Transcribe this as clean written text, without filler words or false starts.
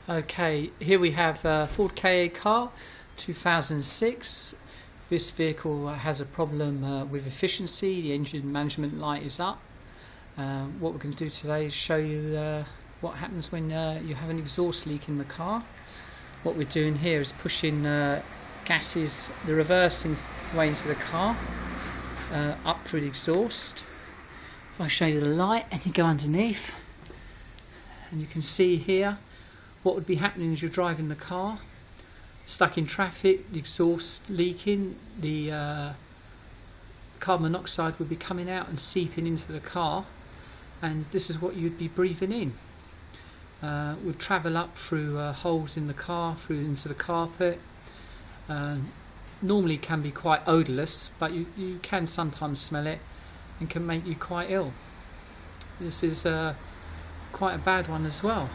Okay, here we have a Ford Ka car, 2006. This vehicle has a problem with efficiency. The engine management light is up. What we're going to do today is show you what happens when you have an exhaust leak in the car. What we're doing here is pushing gases, the reversing way into the car, up through the exhaust. If I show you the light and you go underneath, and you can see here what would be happening as you're driving the car, stuck in traffic, the exhaust leaking, the carbon monoxide would be coming out and seeping into the car, and this is what you'd be breathing in. Would travel up through holes in the car, through into the carpet. Normally can be quite odourless, but you can sometimes smell it and can make you quite ill. This is quite a bad one as well.